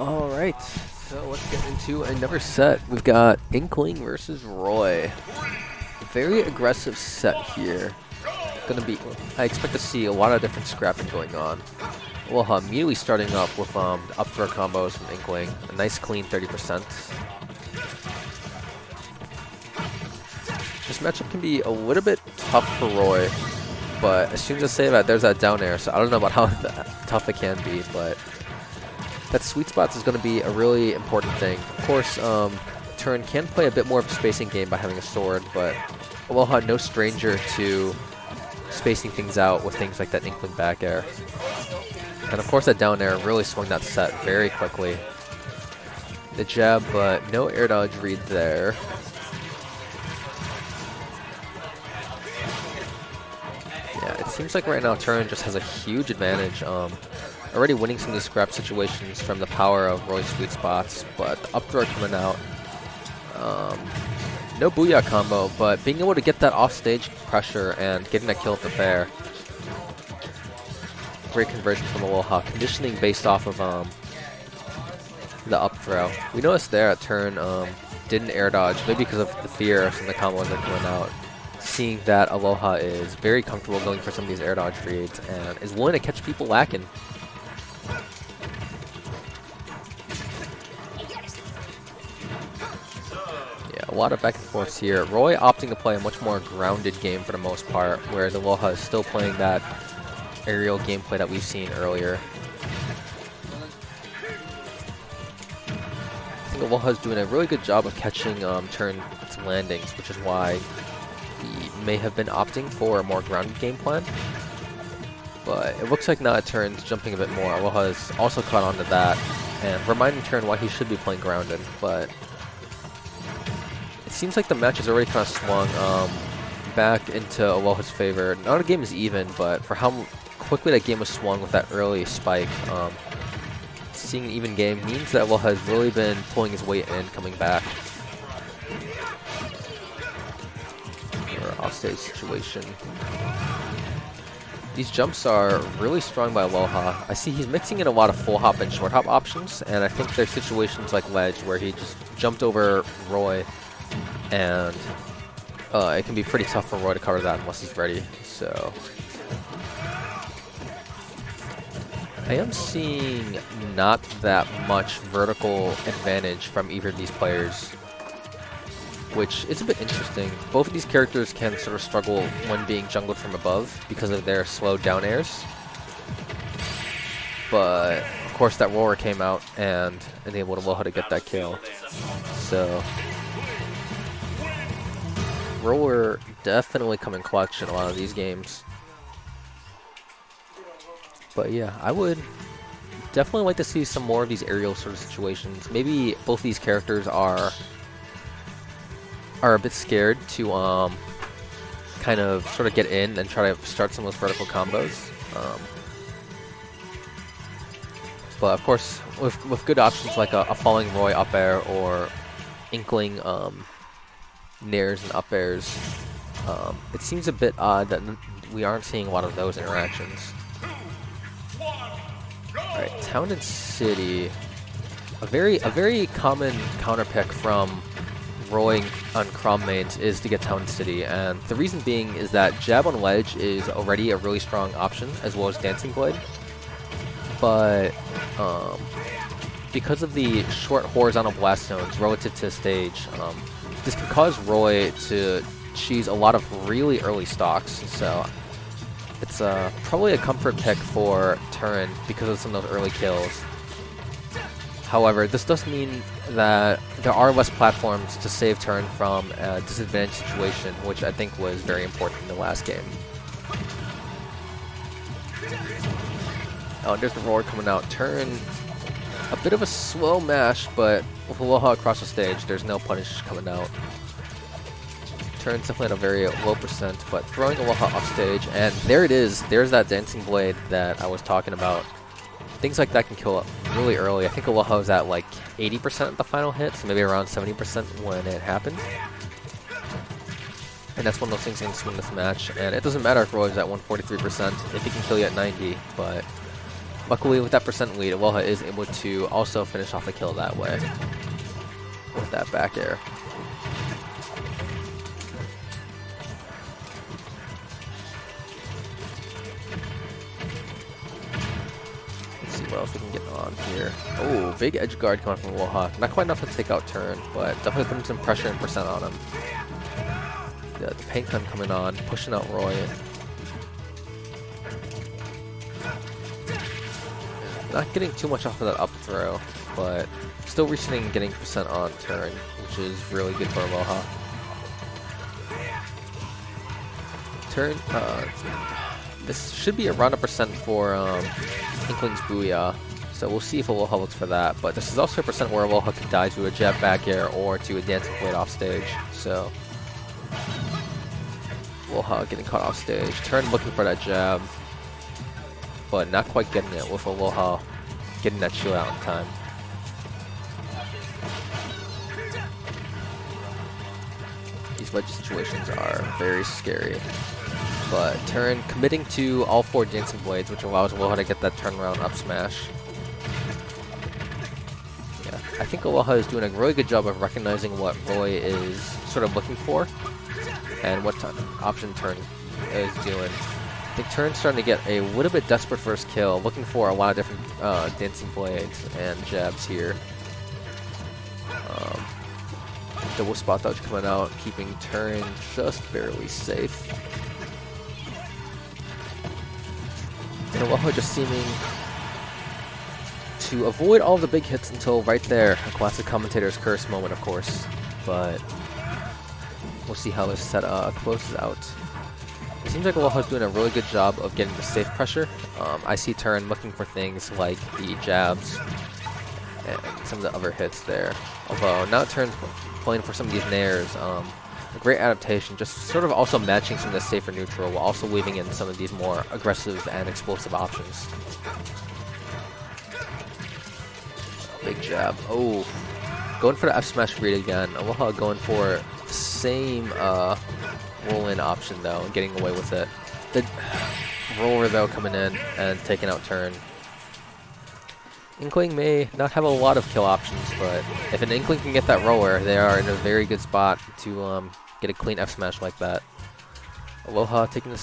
Alright, so let's get into another set. We've got Inkling versus Roy. Very aggressive set here. I expect to see a lot of different scrapping going on. Aloha immediately starting up with the up throw combos from Inkling. A nice clean 30%. This matchup can be a little bit tough for Roy, but as soon as I say that, there's that down air, so I don't know about how tough it can be, but that sweet spot is going to be a really important thing. Of course, Turrin can play a bit more of a spacing game by having a sword, but Aloha no stranger to spacing things out with things like that Inkling back air. And of course that down air really swung that set very quickly. The jab, but no air dodge read there. Yeah, it seems like right now Turrin just has a huge advantage. Already winning some of these scrap situations from the power of Roy's sweet spots, but the up throw coming out. No booyah combo, but being able to get that offstage pressure and getting that kill at the fair. Great conversion from Aloha, conditioning based off of the up throw. We noticed there at Turn didn't air dodge, maybe because of the fear of some of the combos that are coming out. Seeing that Aloha is very comfortable going for some of these air dodge reads and is willing to catch people lacking. A lot of back and forths here. Roy opting to play a much more grounded game for the most part, whereas Aloha is still playing that aerial gameplay that we've seen earlier. I think Aloha is doing a really good job of catching Turrin's landings, which is why he may have been opting for a more grounded game plan. But it looks like now that Turrin's jumping a bit more. Aloha has also caught on to that and reminding Turrin why he should be playing grounded, but it seems like the match has already kind of swung back into Aloha's favor. Now the game is even, but for how quickly that game was swung with that early spike, seeing an even game means that Aloha has really been pulling his weight in, coming back. Or offstage situation. These jumps are really strong by Aloha. I see he's mixing in a lot of full hop and short hop options, and I think there's situations like ledge where he just jumped over Roy, and it can be pretty tough for Roy to cover that unless he's ready. So I am seeing not that much vertical advantage from either of these players, which is a bit interesting. Both of these characters can sort of struggle when being jungled from above because of their slow down airs. But of course that roller came out and enabled Aloha to get that kill. So roller definitely coming clutch in a lot of these games. But yeah, I would definitely like to see some more of these aerial sort of situations. Maybe both these characters are a bit scared to kind of sort of get in and try to start some of those vertical combos. But of course, with good options like a falling Roy up air or Inkling nairs and up airs, it seems a bit odd that we aren't seeing a lot of those interactions. Alright, Town and City. A very common counter pick from Roy on Crom mains is to get Town and City, and the reason being is that jab on ledge is already a really strong option, as well as Dancing Blade. But because of the short horizontal blast zones relative to the stage, this can cause Roy to cheese a lot of really early stocks. So it's probably a comfort pick for Turrin because of some of those early kills. However, this does mean that there are less platforms to save Turrin from a disadvantaged situation, which I think was very important in the last game. Oh, there's the roar coming out. Turrin, a bit of a slow mash, but with Aloha across the stage, there's no punish coming out. Turrin's definitely at a very low percent, but throwing Aloha off stage, and there it is. There's that Dancing Blade that I was talking about. Things like that can kill up really early. I think Aloha was at like 80% at the final hit, so maybe around 70% when it happened. And that's one of those things that can swing this match. And it doesn't matter if Roy's at 143%, if he can kill you at 90, but Luckily, with that percent lead, Aloha is able to also finish off the kill that way with that back air. Let's see what else we can get on here. Oh, big edge guard coming from Aloha. Not quite enough to take out Turrin, but definitely putting some pressure and percent on him. The paint gun coming on, pushing out Roy. Not getting too much off of that up throw, but still reaching and getting percent on Turrin, which is really good for Aloha. Turrin, this should be around a percent for Inkling's Booyah, so we'll see if Aloha looks for that. But this is also a percent where Aloha could die to a jab back air or to a dancing blade off stage. So Aloha getting caught off stage. Turrin looking for that jab, but not quite getting it with Aloha getting that shield out in time. These wedge situations are very scary. But Turrin committing to all 4 dancing blades, which allows Aloha to get that turnaround up smash. Yeah, I think Aloha is doing a really good job of recognizing what Roy is sort of looking for and what option Turrin is doing. I think Turrin's starting to get a little bit desperate for his kill, looking for a lot of different dancing blades and jabs here. Double spot dodge coming out, keeping Turrin just barely safe. And Aloha just seeming to avoid all the big hits until right there. A classic commentator's curse moment, of course. But we'll see how this set closes out. It seems like Aloha's doing a really good job of getting the safe pressure. I see Turrin looking for things like the jabs and some of the other hits there. Although now Turrin's playing for some of these nairs. A great adaptation, just sort of also matching some of the safer neutral while also weaving in some of these more aggressive and explosive options. Big jab. Oh, going for the F smash read again. Aloha going for the same roll-in option though, and getting away with it. The roller though coming in and taking out Turrin. Inkling may not have a lot of kill options, but if an Inkling can get that roller, they are in a very good spot to get a clean F smash like that. Aloha taking this